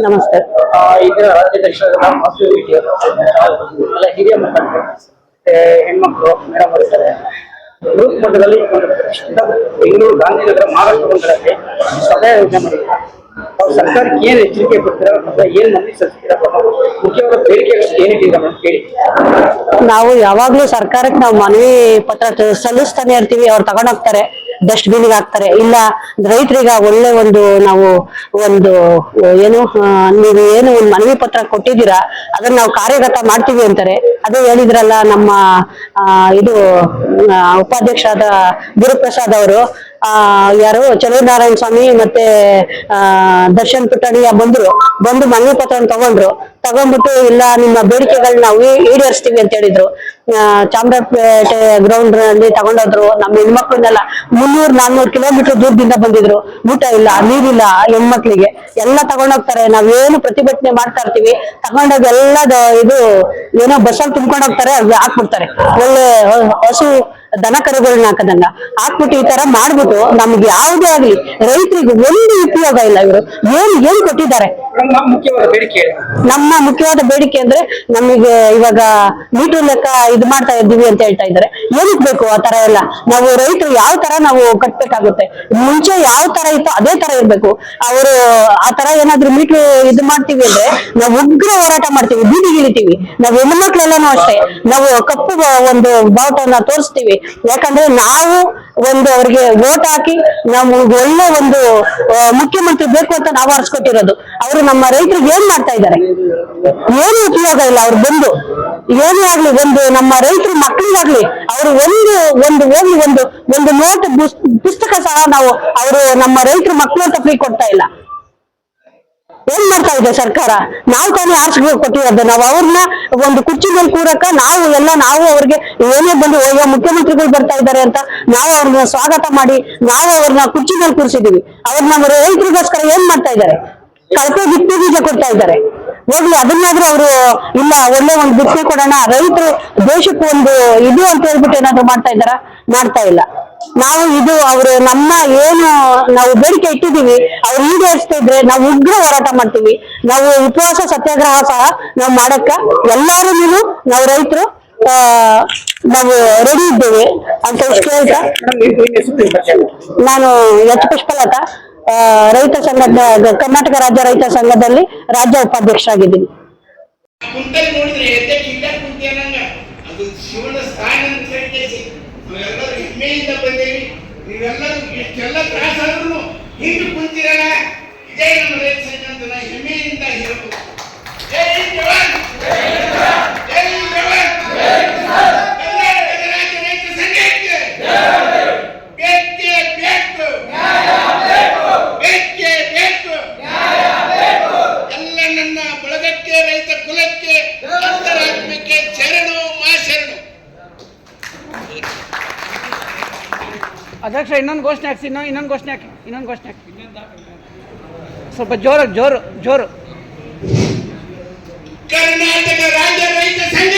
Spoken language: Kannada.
ನಮಸ್ತೆ. ಈಗ ರಾಜ್ಯಾಧ್ಯಕ್ಷರಾದ ಎಲ್ಲ ಹಿರಿಯ ಮುಖಂಡರು ಹೆಣ್ಮಕ್ಳು ಮೇಡಮ್ ಬರ್ತಾರೆ. ಗ್ರೂಪ್ ಮಟ್ಟದಲ್ಲಿ ಬೆಂಗಳೂರು ಗಾಂಧಿನಗರ ಮಹಾರಾಷ್ಟ್ರ ಮಂಡಲಕ್ಕೆ ಸಭೆ ಯೋಜನೆ ಮಾಡಿದ್ದಾರೆ. ಸರ್ಕಾರಕ್ಕೆ ಏನು ಎಚ್ಚರಿಕೆ ಕೊಡ್ತೀರಾ ಮತ್ತೆ ಏನ್ ಮನವಿ ಸಲ್ಲಿಸ್ತೀರಾ? ಮುಖ್ಯವಾದ ಬೇಡಿಕೆಗಳು ಏನಿದೆ ಕೇಳಿ. ನಾವು ಯಾವಾಗ್ಲೂ ಸರ್ಕಾರಕ್ಕೆ ನಾವು ಮನವಿ ಪತ್ರ ಸಲ್ಲಿಸ್ತಾನೆ ಇರ್ತೀವಿ. ಅವ್ರು ತಗೊಂಡೋಗ್ತಾರೆ, ಡಸ್ಟ್ ಬಿನ್ಗೆ ಹಾಕ್ತಾರೆ. ಇಲ್ಲ ರೈತರಿಗೆ ಒಳ್ಳೆ ನಾವು ಏನು ನೀವು ಏನು ಒಂದು ಮನವಿ ಪತ್ರ ಕೊಟ್ಟಿದ್ದೀರಾ ಅದನ್ನ ನಾವು ಕಾರ್ಯಗತ ಮಾಡ್ತೀವಿ ಅಂತಾರೆ. ಅದೇ ಹೇಳಿದ್ರಲ್ಲ ನಮ್ಮ ಉಪಾಧ್ಯಕ್ಷರಾದ ಗುರುಪ್ರಸಾದ್ ಅವರು, ಯಾರು ಚಲುವನಾರಾಯಣ ಸ್ವಾಮಿ ಮತ್ತೆ ದರ್ಶನ್ ಪುಟ್ಟಣಿಯ ಬಂದು ಮನವಿ ಪತ್ರ ತಗೊಂಡ್ಬಿಟ್ಟು ಇಲ್ಲ ನಿಮ್ಮ ಬೇಡಿಕೆಗಳನ್ನ ನಾವು ಈಡೇರಿಸ್ತೀವಿ ಅಂತ ಹೇಳಿದ್ರು. ಚಾಮರಾಜಪೇಟೆ ಗ್ರೌಂಡ್ ನಲ್ಲಿ ತಗೊಂಡೋದ್ರು. ನಮ್ಮ ಹೆಣ್ಮಕ್ಳನ್ನೆಲ್ಲ 300-400 ಕಿಲೋಮೀಟರ್ ದೂರದಿಂದ ಬಂದಿದ್ರು. ಊಟ ಇಲ್ಲ, ನೀರಿಲ್ಲ, ಹೆಣ್ಮಕ್ಳಿಗೆ ಎಲ್ಲ ತಗೊಂಡೋಗ್ತಾರೆ. ನಾವೇನು ಪ್ರತಿಭಟನೆ ಮಾಡ್ತಾ ಇರ್ತೀವಿ, ತಗೊಂಡೋಗಿ ಎಲ್ಲ ಏನೋ ಬಸ್ಸಲ್ಲಿ ತುಂಬ್ಕೊಂಡು ಹೋಗ್ತಾರೆ, ಹಾಕ್ಬಿಡ್ತಾರೆ. ಒಳ್ಳೆ ಹಸು ದನ ಕರುಗಳನ್ನ ಹಾಕ್ಬಿಟ್ಟು ಈ ತರ ಮಾಡ್ಬಿಟ್ಟು ನಮ್ಗೆ ಯಾವ್ದೇ ಆಗ್ಲಿ ರೈತರಿಗೆ ಒಂದು ಉಪಯೋಗ ಇಲ್ಲ. ಇವರು ಏನ್ ಕೊಟ್ಟಿದ್ದಾರೆ? ನಮ್ಮ ಮುಖ್ಯವಾದ ಬೇಡಿಕೆ ಅಂದ್ರೆ ನಮಗೆ ಇವಾಗ ಮೀಟರ್ ಲೆಕ್ಕ ಇದು ಮಾಡ್ತಾ ಇದ್ದೀವಿ ಅಂತ ಹೇಳ್ತಾ ಇದ್ದಾರೆ. ಏನಕ್ ಬೇಕು ಆ ತರ ಎಲ್ಲ? ನಾವು ರೈತರು ಯಾವ ತರ ನಾವು ಕಟ್ಬೇಕಾಗುತ್ತೆ? ಮುಂಚೆ ಯಾವ ತರ ಇತ್ತು ಅದೇ ತರ ಇರ್ಬೇಕು. ಅವರು ಆ ತರ ಏನಾದ್ರು ಮೀಟರ್ ಇದು ಮಾಡ್ತೀವಿ ಅಂದ್ರೆ ನಾವು ಉಗ್ರ ಹೋರಾಟ ಮಾಡ್ತೀವಿ, ಬೀದಿಗಿಳಿತೀವಿ. ನಾವು ಹೆಣ್ಮಕ್ಳೆಲ್ಲಾನು ಅಷ್ಟೇ, ನಾವು ಕಪ್ಪು ಒಂದು ಬಾವುಟನ ತೋರಿಸ್ತೀವಿ. ಯಾಕಂದ್ರೆ ನಾವು ಅವ್ರಿಗೆ ವೋಟ್ ಹಾಕಿ ನಮ್ಗೆ ಒಳ್ಳೆ ಮುಖ್ಯಮಂತ್ರಿ ಬೇಕು ಅಂತ ನಾವು ಅರ್ಸ್ಕೊಟ್ಟಿರೋದು. ಅವರು ನಮ್ಮ ರೈತರಿಗೆ ಏನ್ ಮಾಡ್ತಾ ಇದ್ದಾರೆ? ಏನು ಉಪಯೋಗ ಇಲ್ಲ. ಅವ್ರು ಬಂದು ಏನೇ ಆಗ್ಲಿ ನಮ್ಮ ರೈತರ ಮಕ್ಕಳಿಗಾಗ್ಲಿ ಅವರು ಒಂದು ನೋಟ್ ಪುಸ್ತಕ ಸಹ ಅವರು ನಮ್ಮ ರೈತರ ಮಕ್ಕಳು ಅಂತ ಫ್ರೀ ಕೊಡ್ತಾ ಇಲ್ಲ. ಏನ್ ಮಾಡ್ತಾ ಇದೆ ಸರ್ಕಾರ? ನಾವು ತಾನೇ ಆರಿಸ್ಬೇಕು ಕೊಟ್ಟಿರೋದು. ನಾವು ಅವ್ರನ್ನ ಒಂದು ಕುರ್ಚಿ ಮೇಲೆ ಕೂರಕ ನಾವು ಅವ್ರಿಗೆ ಏನೇ ಬಂದು ಮುಖ್ಯಮಂತ್ರಿಗಳು ಬರ್ತಾ ಇದ್ದಾರೆ ಅಂತ ನಾವು ಅವ್ರನ್ನ ಸ್ವಾಗತ ಮಾಡಿ ನಾವು ಅವ್ರನ್ನ ಕುರ್ಚಿ ಮೇಲೆ ಕೂರಿಸಿದೀವಿ. ಅವ್ರು ನಮ್ಮ ರೈತರಿಗೋಸ್ಕರ ಏನ್ ಮಾಡ್ತಾ ಇದ್ದಾರೆ? ಕಳಪೆ ಬಿತ್ತನೆ ಬೀಜ ಕೊಡ್ತಾ ಇದ್ದಾರೆ. ಹೋಗ್ಲಿ ಅದನ್ನಾದ್ರೂ ಅವರು ಇಲ್ಲ ಒಳ್ಳೆ ಒಂದು ಬಿತ್ತನೆ ಕೊಡೋಣ, ರೈತರು ದೇಶಕ್ಕೆ ಇದು ಅಂತ ಹೇಳ್ಬಿಟ್ಟು ಏನಾದ್ರು ಮಾಡ್ತಾ ಇಲ್ಲ. ನಾವು ಅವರು ನಾವು ಬೇಡಿಕೆ ಇಟ್ಟಿದೀವಿ, ಅವ್ರು ಈಡೇರಿಸ್ತಾ ಇದ್ರೆ ನಾವು ಉಗ್ರ ಹೋರಾಟ ಮಾಡ್ತೀವಿ. ನಾವು ಉಪವಾಸ ಸತ್ಯಾಗ್ರಹ ಸಹ ನಾವು ಮಾಡಕ್ಕ ಎಲ್ಲಾರು ನಾವು ರೈತರು ನಾವು ರೆಡಿ ಇದ್ದೇವೆ ಅಂತ ಹೇಳ್ತಾ ನಾನು ಎಚ್ ಪುಷ್ಪಲತಾ, ರೈತ ಸಂಘದ ಕರ್ನಾಟಕ ರಾಜ್ಯ ರೈತ ಸಂಘದಲ್ಲಿ ರಾಜ್ಯ ಉಪಾಧ್ಯಕ್ಷರಾಗಿದ್ದೀನಿ. ನೀವೆಲ್ಲರೂ ಇಷ್ಟೆಲ್ಲ ತ್ರಾಸಾದ್ರೂ ಹಿಂದೆ ಕುಂತಿರಲ್ಲ, ಇದೇ ನಮ್ಮ ರೈತ ಸಂಘ ಅಂತ ನಾ ಹೆಮ್ಮೆಯಿಂದ ಹೇಳ್ಬೋದು. ಜೈ ಜವಾನ್, ಜೈ ಜವಾನ್, ಕರ್ನಾಟಕ ರಾಜ್ಯ ರೈತ ಸಂಘಕ್ಕೆ ಬೇಕೇ ಬೇಕು, ಬೇಕೇ ಬೇಕು. ಎಲ್ಲ ನನ್ನ ಬಳಗಕ್ಕೆ, ರೈತ ಕುಲಕ್ಕೆ, ಅಂತರಾತ್ಮಕ್ಕೆ ಶರಣು ಮಾ ಶರಣು. ಅಧ್ಯಕ್ಷ ಇನ್ನೊಂದು ಘೋಷಣೆ ಹಾಕ್ಸಿ, ಇನ್ನೊಂದು ಘೋಷಣೆ ಹಾಕಿ. ಸ್ವಲ್ಪ ಜೋರು. ಕರ್ನಾಟಕ ರಾಜ್ಯ ರೈತ ಸಂಘ